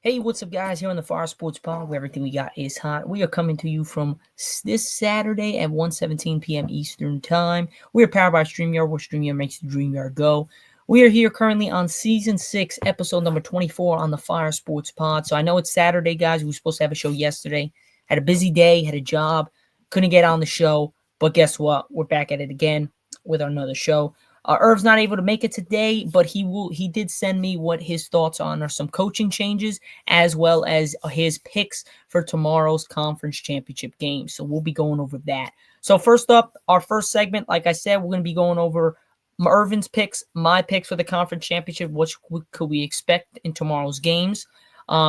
Hey, what's up, guys? Here on the Fire Sports Pod, where everything we got is hot. We are coming to you from this Saturday at 1:17 p.m. Eastern Time. We are powered by StreamYard, where StreamYard makes the dream yard go. We are here currently on Season 6, Episode number 24 on the Fire Sports Pod. So I know it's Saturday, guys. We were supposed to have a show yesterday. Had a busy day, had a job, couldn't get on the show. But guess what? We're back at it again with another show. Irv's not able to make it today, but he did send me what his thoughts on are some coaching changes as well as his picks for tomorrow's conference championship game. So we'll be going over that. So first up, our first segment, like I said, we're going to be going over Irvin's picks, my picks for the conference championship. What could we expect in tomorrow's games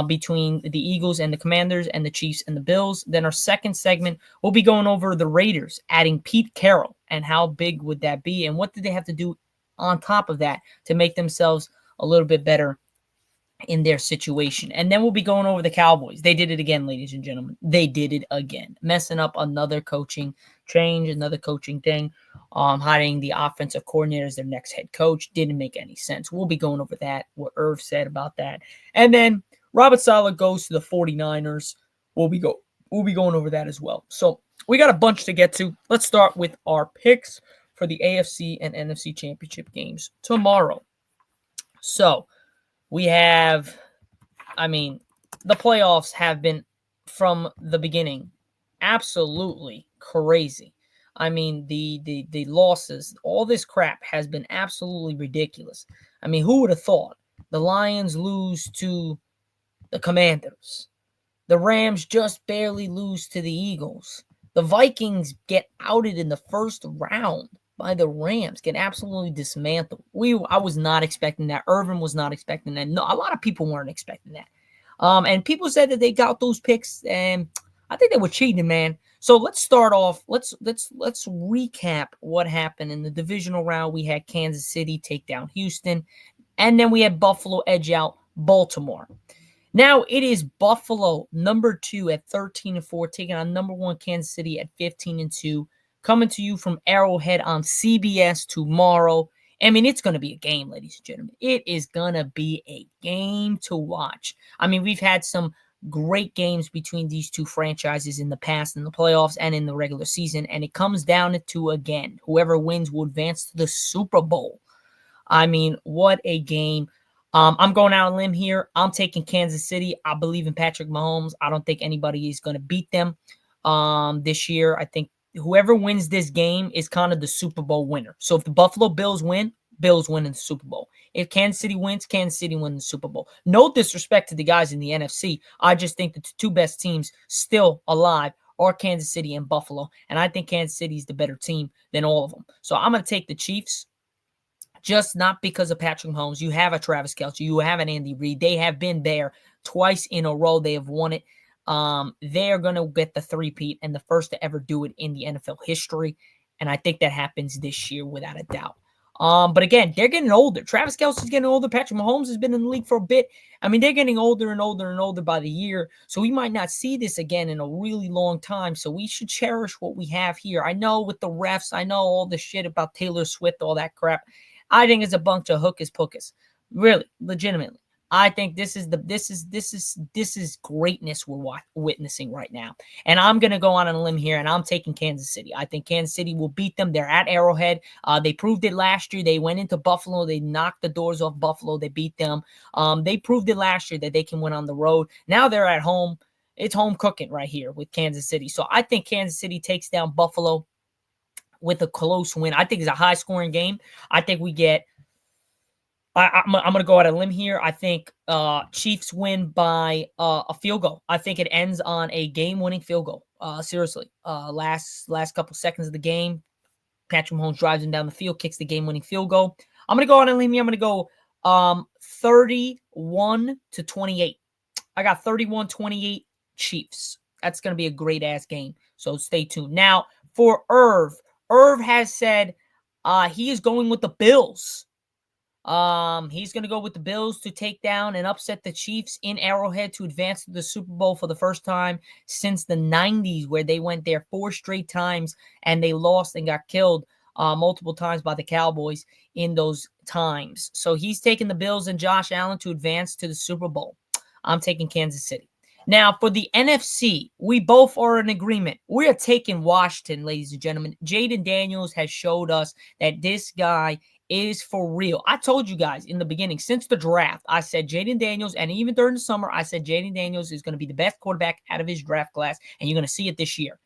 between the Eagles and the Commanders and the Chiefs and the Bills? Then our second segment, we'll be going over the Raiders adding Pete Carroll and how big would that be and what did they have to do on top of that to make themselves a little bit better in their situation. And then we'll be going over the Cowboys. They did it again, ladies and gentlemen. They did it again, messing up another coaching change, another coaching thing, hiring the offensive coordinator as their next head coach. Didn't make any sense. We'll be going over that, what Irv said about that. And then Robert Saleh goes to the 49ers. We'll be going over that as well. So we got a bunch to get to. Let's start with our picks for the AFC and NFC championship games tomorrow. So we have, the playoffs have been, from the beginning, absolutely crazy. The losses, all this crap has been absolutely ridiculous. Who would have thought the Lions lose to the Commanders? The Rams just barely lose to the Eagles. The Vikings get outed in the first round by the Rams, get absolutely dismantled. I was not expecting that. Irving was not expecting that. No, a lot of people weren't expecting that. And people said that they got those picks, and I think they were cheating, man. So let's start off. Let's recap what happened in the divisional round. We had Kansas City take down Houston, and then we had Buffalo edge out Baltimore. Now it is Buffalo, number 2 at 13-4, taking on number 1 Kansas City at 15-2. Coming to you from Arrowhead on CBS tomorrow. It's going to be a game, ladies and gentlemen. It is going to be a game to watch. We've had some great games between these two franchises in the past, in the playoffs and in the regular season, and it comes down to, again, whoever wins will advance to the Super Bowl. What a game. I'm going out on a limb here. I'm taking Kansas City. I believe in Patrick Mahomes. I don't think anybody is going to beat them this year. I think whoever wins this game is kind of the Super Bowl winner. So if the Buffalo Bills win in the Super Bowl. If Kansas City wins the Super Bowl. No disrespect to the guys in the NFC. I just think that the two best teams still alive are Kansas City and Buffalo. And I think Kansas City is the better team than all of them. So I'm going to take the Chiefs. Just not because of Patrick Mahomes. You have a Travis Kelce. You have an Andy Reid. They have been there twice in a row. They have won it. They are going to get the three-peat and the first to ever do it in the NFL history. And I think that happens this year without a doubt. But again, they're getting older. Travis Kelce's getting older. Patrick Mahomes has been in the league for a bit. They're getting older and older and older by the year. So we might not see this again in a really long time. So we should cherish what we have here. I know with the refs, I know all the shit about Taylor Swift, all that crap. I think it's a bunch of hocus pocus. Really, legitimately. I think this is greatness we're witnessing right now. And I'm going to go on a limb here, and I'm taking Kansas City. I think Kansas City will beat them. They're at Arrowhead. They proved it last year. They went into Buffalo. They knocked the doors off Buffalo. They beat them. They proved it last year that they can win on the road. Now they're at home. It's home cooking right here with Kansas City. So I think Kansas City takes down Buffalo with a close win. I think it's a high-scoring game. I think we get I'm going to go out on a limb here. I think Chiefs win by a field goal. I think it ends on a game-winning field goal. Seriously. Last couple seconds of the game, Patrick Mahomes drives him down the field, kicks the game-winning field goal. I'm going to go out on a limb here. I'm going to go 31-28. I got 31-28 Chiefs. That's going to be a great-ass game. So stay tuned. Now, for Irv has said he is going with the Bills. He's going to go with the Bills to take down and upset the Chiefs in Arrowhead to advance to the Super Bowl for the first time since the 90s, where they went there 4 straight times and they lost and got killed multiple times by the Cowboys in those times. So he's taking the Bills and Josh Allen to advance to the Super Bowl. I'm taking Kansas City. Now, for the NFC, we both are in agreement. We are taking Washington, ladies and gentlemen. Jaden Daniels has showed us that this guy is for real. I told you guys in the beginning, since the draft, I said Jaden Daniels, and even during the summer, I said Jaden Daniels is going to be the best quarterback out of his draft class, and you're going to see it this year.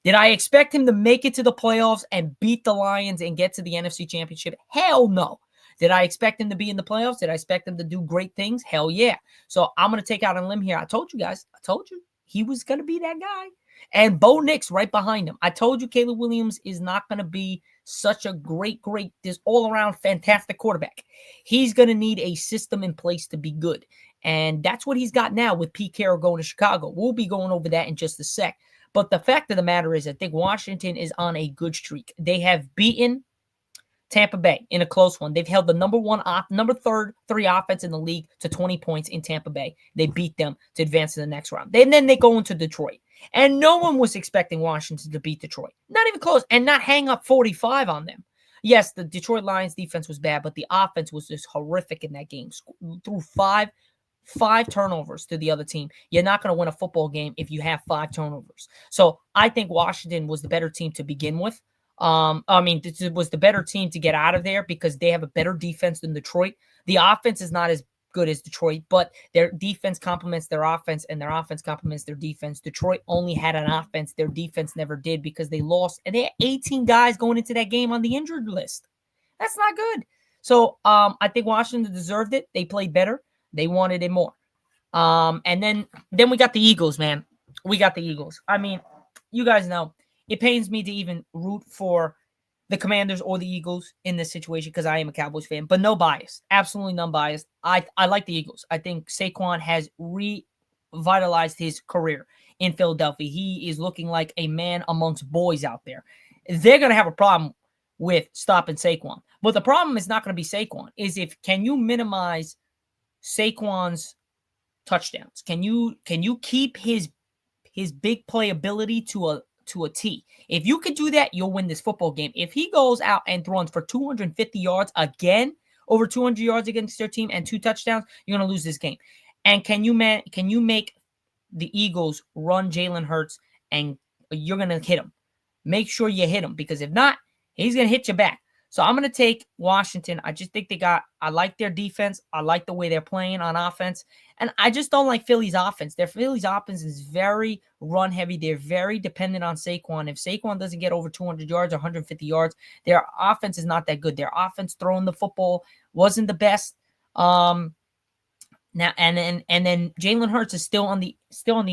Did I expect him to make it to the playoffs and beat the Lions and get to the NFC Championship? Hell no. Did I expect him to be in the playoffs? Did I expect him to do great things? Hell yeah. So I'm going to take out on a limb here. I told you guys. I told you he was going to be that guy. And Bo Nix right behind him. I told you Caleb Williams is not going to be such a great, this all-around fantastic quarterback. He's going to need a system in place to be good. And that's what he's got now with Pete Carroll going to Chicago. We'll be going over that in just a sec. But the fact of the matter is, I think Washington is on a good streak. They have beaten Tampa Bay in a close one. They've held the number three offense in the league to 20 points in Tampa Bay. They beat them to advance to the next round. And then they go into Detroit. And no one was expecting Washington to beat Detroit. Not even close. And not hang up 45 on them. Yes, the Detroit Lions defense was bad, but the offense was just horrific in that game. Threw five turnovers to the other team. You're not going to win a football game if you have 5 turnovers. So I think Washington was the better team to begin with. This was the better team to get out of there because they have a better defense than Detroit. The offense is not as good as Detroit, but their defense complements their offense, and their offense complements their defense. Detroit only had an offense. Their defense never did because they lost, and they had 18 guys going into that game on the injured list. That's not good. So I think Washington deserved it. They played better. They wanted it more. And then we got the Eagles, man. We got the Eagles. I mean, you guys know. It pains me to even root for the Commanders or the Eagles in this situation because I am a Cowboys fan, but no bias. Absolutely none bias. I like the Eagles. I think Saquon has revitalized his career in Philadelphia. He is looking like a man amongst boys out there. They're going to have a problem with stopping Saquon. But the problem is not going to be Saquon. Can you minimize Saquon's touchdowns? Can you keep his big playability to a T? If you could do that, you'll win this football game. If he goes out and runs for 250 yards again, over 200 yards against their team and 2 touchdowns, you're going to lose this game. And can you make the Eagles run Jalen Hurts and you're going to hit him? Make sure you hit him because if not, he's going to hit you back. So I'm going to take Washington. I just think I like their defense. I like the way they're playing on offense. And I just don't like Philly's offense. Philly's offense is very run heavy. They're very dependent on Saquon. If Saquon doesn't get over 200 yards or 150 yards, their offense is not that good. Their offense throwing the football wasn't the best. Now and then Jalen Hurts is still on the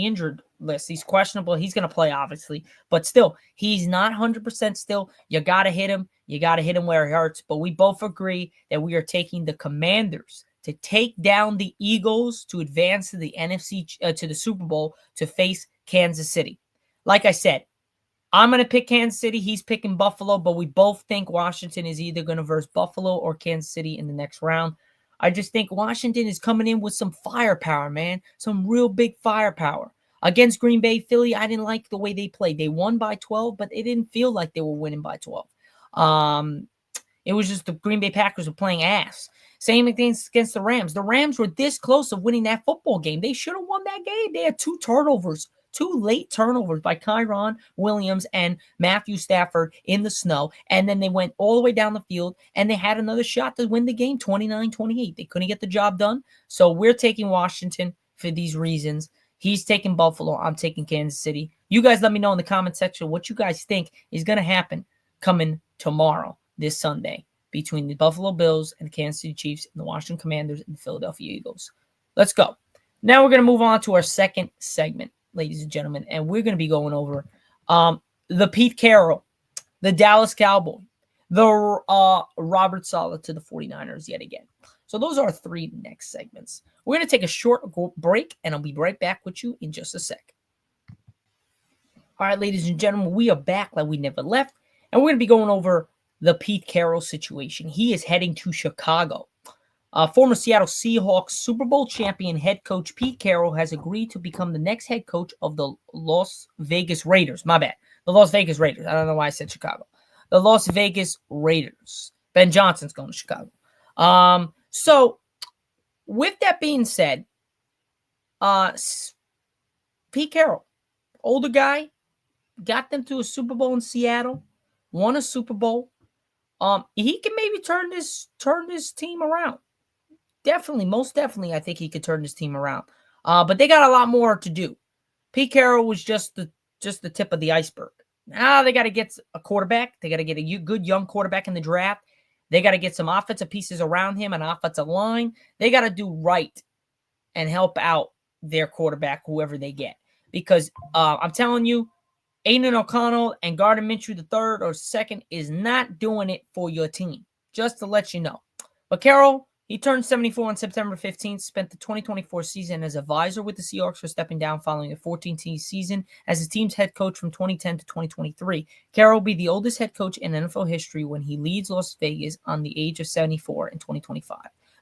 injured list. He's questionable. He's going to play obviously, but still he's not 100% still. You got to hit him. You got to hit him where it hurts. But we both agree that we are taking the Commanders to take down the Eagles to advance to the NFC to the Super Bowl to face Kansas City. Like I said, I'm going to pick Kansas City. He's picking Buffalo, but we both think Washington is either going to verse Buffalo or Kansas City in the next round. I just think Washington is coming in with some firepower, man. Some real big firepower. Against Green Bay, Philly, I didn't like the way they played. They won by 12, but it didn't feel like they were winning by 12. It was just the Green Bay Packers were playing ass. Same against the Rams. The Rams were this close of winning that football game. They should have won that game. They had 2 late turnovers by Kyron Williams and Matthew Stafford in the snow. And then they went all the way down the field, and they had another shot to win the game, 29-28. They couldn't get the job done. So we're taking Washington for these reasons. He's taking Buffalo. I'm taking Kansas City. You guys let me know in the comment section what you guys think is going to happen coming tomorrow, this Sunday, between the Buffalo Bills and the Kansas City Chiefs and the Washington Commanders and the Philadelphia Eagles. Let's go. Now we're going to move on to our second segment, ladies and gentlemen, and we're going to be going over the Pete Carroll, the Dallas Cowboys, the Robert Saleh to the 49ers yet again. So those are our 3 next segments. We're going to take a short break, and I'll be right back with you in just a sec. All right, ladies and gentlemen, we are back like we never left, and we're going to be going over the Pete Carroll situation. He is heading to Chicago. Former Seattle Seahawks Super Bowl champion head coach Pete Carroll has agreed to become the next head coach of the Las Vegas Raiders. My bad. The Las Vegas Raiders. I don't know why I said Chicago. The Las Vegas Raiders. Ben Johnson's going to Chicago. So with that being said, Pete Carroll, older guy, got them to a Super Bowl in Seattle, won a Super Bowl. He can maybe turn this team around. Definitely, most definitely, I think he could turn this team around. But they got a lot more to do. Pete Carroll was just the tip of the iceberg. Now they got to get a quarterback. They got to get a good young quarterback in the draft. They got to get some offensive pieces around him, an offensive line. They got to do right and help out their quarterback, whoever they get. Because I'm telling you, Aiden O'Connell and Gardner Minshew the third or second is not doing it for your team. Just to let you know. But Carroll, he turned 74 on September 15th, spent the 2024 season as advisor with the Seahawks for stepping down following a 14-team season as the team's head coach from 2010 to 2023. Carroll will be the oldest head coach in NFL history when he leads Las Vegas on the age of 74 in 2025.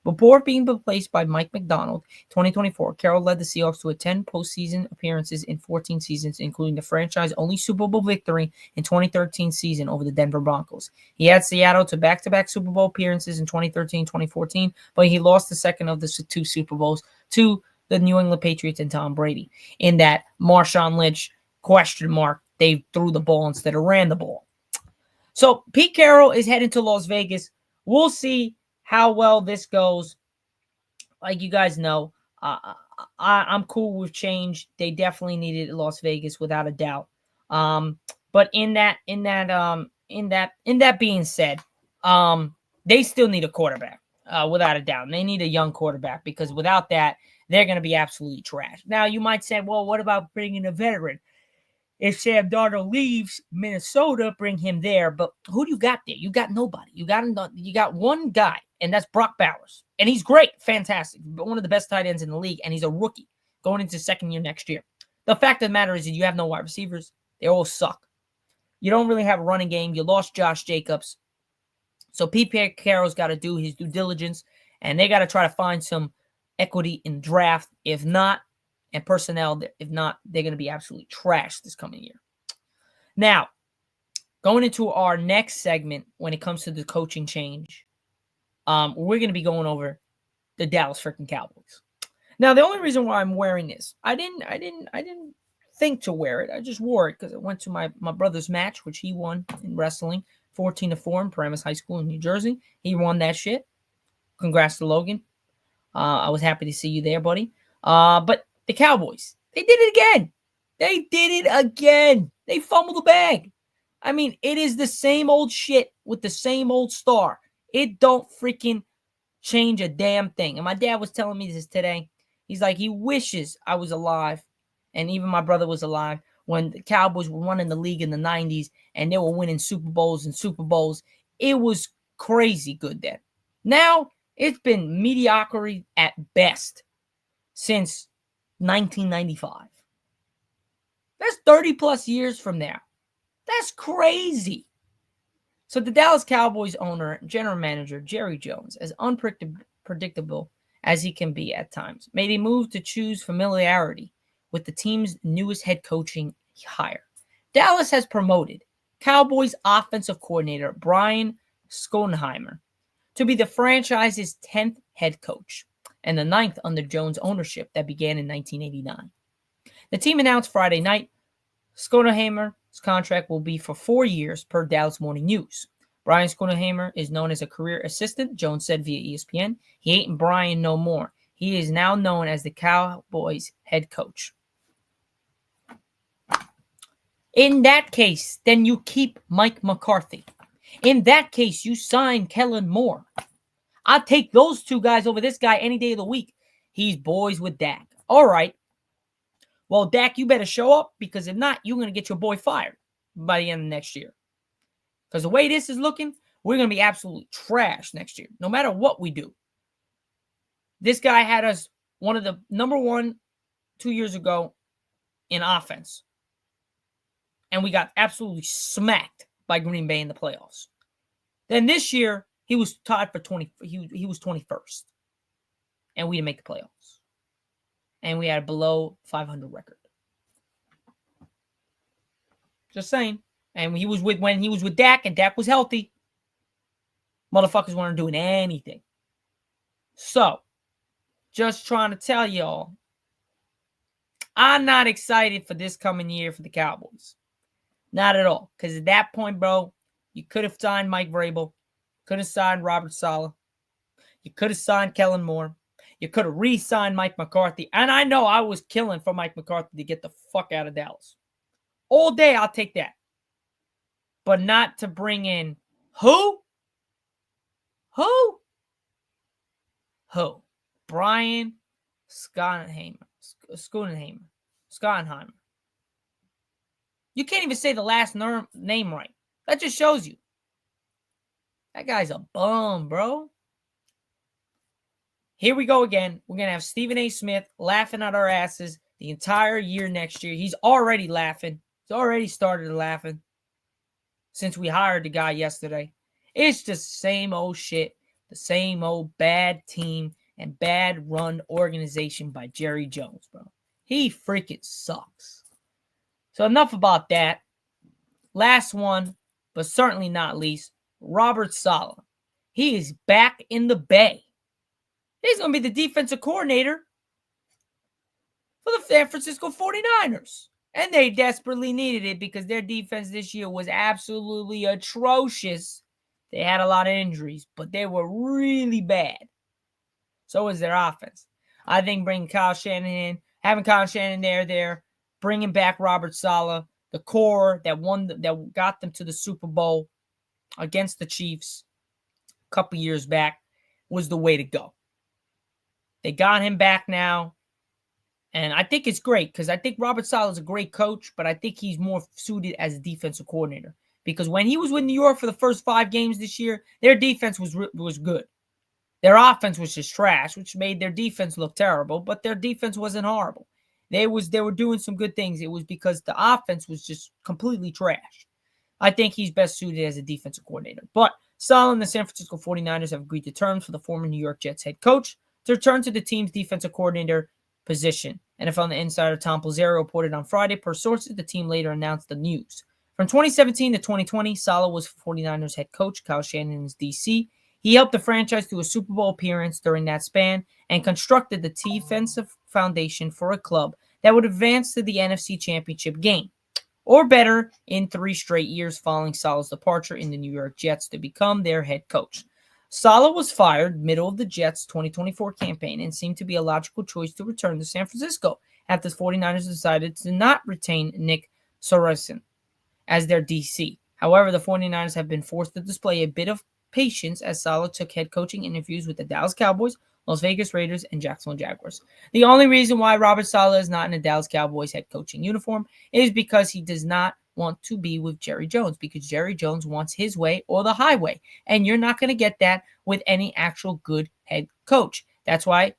Before being replaced by Mike McDonald, 2024, Carroll led the Seahawks to 10 postseason appearances in 14 seasons, including the franchise-only Super Bowl victory in 2013 season over the Denver Broncos. He had Seattle to back-to-back Super Bowl appearances in 2013, 2014, but he lost the second of the two Super Bowls to the New England Patriots and Tom Brady. In that Marshawn Lynch question mark, they threw the ball instead of ran the ball. So Pete Carroll is heading to Las Vegas. We'll see how well this goes. Like you guys know, I'm cool with change. They definitely needed Las Vegas without a doubt. But in that being said, they still need a quarterback without a doubt. And they need a young quarterback because without that, they're going to be absolutely trash. Now you might say, well, what about bringing a veteran? If Sam Darnold leaves Minnesota, bring him there. But who do you got there? You got nobody. You got one guy, and that's Brock Bowers. And he's great, fantastic, but one of the best tight ends in the league, and he's a rookie going into second year next year. The fact of the matter is that you have no wide receivers. They all suck. You don't really have a running game. You lost Josh Jacobs. So Pete Carroll's got to do his due diligence, and they got to try to find some equity in draft. If not, and personnel, if not, they're going to be absolutely trashed this coming year. Now, going into our next segment when it comes to the coaching change, we're going to be going over the Dallas freaking Cowboys. Now, the only reason why I'm wearing this, I didn't think to wear it. I just wore it because I went to my brother's match, which he won in wrestling, 14-4 in Paramus High School in New Jersey. He won that shit. Congrats to Logan. I was happy to see you there, buddy. But the Cowboys, they did it again. They fumbled the bag. I mean, it is the same old shit with the same old star. It don't freaking change a damn thing. And my dad was telling me this today. He's like, he wishes I was alive, and even my brother was alive, when the Cowboys were running the league in the 90s and they were winning Super Bowls and Super Bowls. It was crazy good then. Now, it's been mediocrity at best since 1995. That's 30 plus years from now. That's crazy. So the Dallas Cowboys owner, general manager, Jerry Jones, as unpredictable as he can be at times, made a move to choose familiarity with the team's newest head coaching hire. Dallas has promoted Cowboys offensive coordinator Brian Schottenheimer to be the franchise's 10th head coach and the 9th under Jones' ownership that began in 1989. The team announced Friday night Schottenheimer's contract will be for 4 years per Dallas Morning News. Brian Schottenheimer is known as a career assistant, Jones said via ESPN. He ain't Brian no more. He is now known as the Cowboys head coach. In that case, then you keep Mike McCarthy. In that case, you sign Kellen Moore. I'll take those two guys over this guy any day of the week. He's boys with Dak. All right. Well, Dak, you better show up, because if not, you're going to get your boy fired by the end of next year. Because the way this is looking, we're going to be absolutely trash next year, no matter what we do. This guy had us one of the number one 2 years ago in offense. And we got absolutely smacked by Green Bay in the playoffs. Then this year, he was tied for 20. He was 21st. And we didn't make the playoffs. And we had a below 500 record. Just saying. And when he was with Dak, and Dak was healthy, motherfuckers weren't doing anything. So, just trying to tell y'all, I'm not excited for this coming year for the Cowboys. Not at all. Because at that point, bro, you could have signed Mike Vrabel. Could have signed Robert Saleh. You could have signed Kellen Moore. You could have re-signed Mike McCarthy. And I know I was killing for Mike McCarthy to get the fuck out of Dallas. All day, I'll take that. But not to bring in who? Who? Brian Schottenheimer. Schottenheimer. You can't even say the last name right. That just shows you. That guy's a bum, bro. Here we go again. We're going to have Stephen A. Smith laughing at our asses the entire year next year. He's already laughing. He's already started laughing since we hired the guy yesterday. It's just the same old shit, the same old bad team and bad run organization by Jerry Jones, bro. He freaking sucks. So enough about that. Last one, but certainly not least, Robert Saleh. He is back in the Bay. He's going to be the defensive coordinator for the San Francisco 49ers. And they desperately needed it because their defense this year was absolutely atrocious. They had a lot of injuries, but they were really bad. So was their offense. I think bringing Kyle Shanahan, having Kyle Shanahan there, bringing back Robert Saleh, the core that got them to the Super Bowl against the Chiefs a couple years back was the way to go. They got him back now. And I think it's great because I think Robert Saleh is a great coach, but I think he's more suited as a defensive coordinator. Because when he was with New York for the first 5 games this year, their defense was good. Their offense was just trash, which made their defense look terrible, but their defense wasn't horrible. They were doing some good things. It was because the offense was just completely trash. I think he's best suited as a defensive coordinator. But Saleh and the San Francisco 49ers have agreed to terms for the former New York Jets head coach to return to the team's defensive coordinator position. NFL Insider Tom Pelissero reported on Friday. Per sources, the team later announced the news. From 2017 to 2020, Saleh was 49ers head coach, Kyle Shanahan's DC. He helped the franchise to a Super Bowl appearance during that span and constructed the defensive foundation for a club that would advance to the NFC Championship game, or better, in 3 straight years following Saleh's departure in the New York Jets to become their head coach. Saleh was fired middle of the Jets' 2024 campaign and seemed to be a logical choice to return to San Francisco after the 49ers decided to not retain Nick Sirianni as their DC. However, the 49ers have been forced to display a bit of patience as Saleh took head coaching interviews with the Dallas Cowboys, Las Vegas Raiders, and Jacksonville Jaguars. The only reason why Robert Saleh is not in a Dallas Cowboys head coaching uniform is because he does not want to be with Jerry Jones, because Jerry Jones wants his way or the highway, and you're not going to get that with any actual good head coach. That's why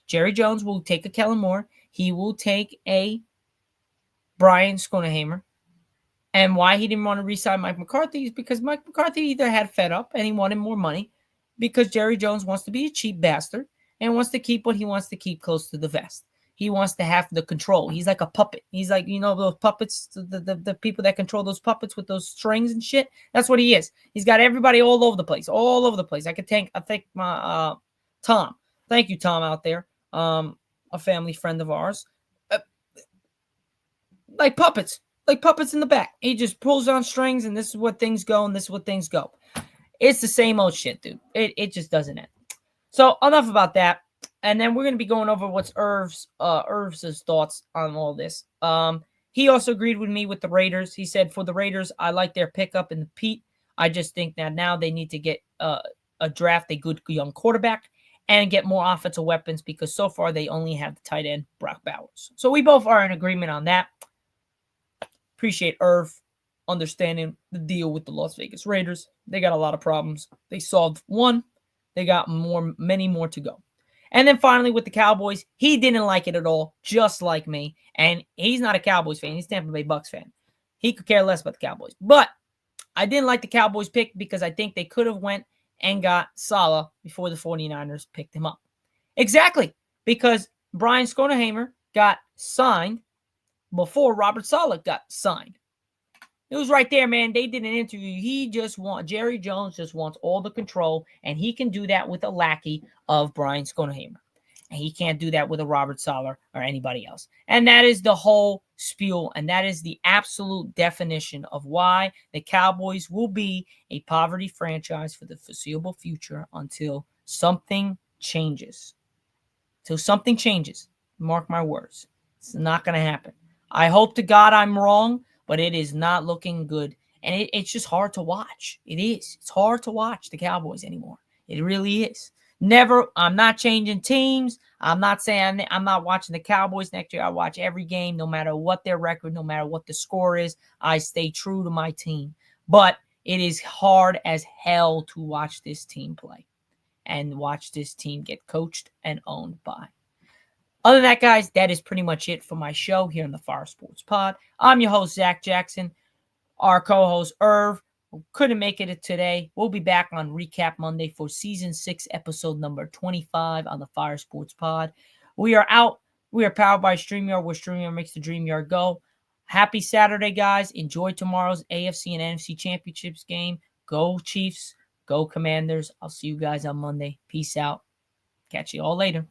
Jerry Jones will take a Kellen Moore. He will take a Brian Schottenheimer. And why he didn't want to re-sign Mike McCarthy is because Mike McCarthy either had fed up and he wanted more money, because Jerry Jones wants to be a cheap bastard and wants to keep what he wants to keep close to the vest. He wants to have the control. He's like a puppet. He's like, those puppets, the people that control those puppets with those strings and shit. That's what he is. He's got everybody all over the place. I thank my Tom. Thank you, Tom, out there. A family friend of ours. Like puppets in the back. He just pulls on strings, and this is what things go, and this is what things go. It's the same old shit, dude. It just doesn't end. So enough about that. And then we're going to be going over what's Irv's thoughts on all this. He also agreed with me with the Raiders. He said, for the Raiders, I like their pickup in the Pete. I just think that now they need to get draft a good young quarterback and get more offensive weapons, because so far they only have the tight end, Brock Bowers. So we both are in agreement on that. Appreciate Irv understanding the deal with the Las Vegas Raiders. They got a lot of problems. They solved one. They got many more to go. And then finally with the Cowboys, he didn't like it at all, just like me. And he's not a Cowboys fan. He's a Tampa Bay Bucks fan. He could care less about the Cowboys. But I didn't like the Cowboys pick because I think they could have went and got Saleh before the 49ers picked him up. Exactly. Because Brian Schottenheimer got signed before Robert Saleh got signed. It was right there, man. They did an interview. Jerry Jones just wants all the control, and he can do that with a lackey of Brian Schottenheimer. And he can't do that with a Robert Saleh or anybody else. And that is the whole spiel. And that is the absolute definition of why the Cowboys will be a poverty franchise for the foreseeable future until something changes. Till something changes. Mark my words. It's not going to happen. I hope to God I'm wrong, but it is not looking good. And it's just hard to watch. It is. It's hard to watch the Cowboys anymore. It really is. Never, I'm not changing teams. I'm not saying I'm not watching the Cowboys next year. I watch every game, no matter what their record, no matter what the score is. I stay true to my team. But it is hard as hell to watch this team play and watch this team get coached and owned by. Other than that, guys, that is pretty much it for my show here in the Fire Sports Pod. I'm your host, Zach Jackson. Our co-host, Irv, couldn't make it today. We'll be back on Recap Monday for Season 6, Episode number 25 on the Fire Sports Pod. We are out. We are powered by StreamYard, where StreamYard makes the dream yard go. Happy Saturday, guys. Enjoy tomorrow's AFC and NFC Championships game. Go Chiefs. Go Commanders. I'll see you guys on Monday. Peace out. Catch you all later.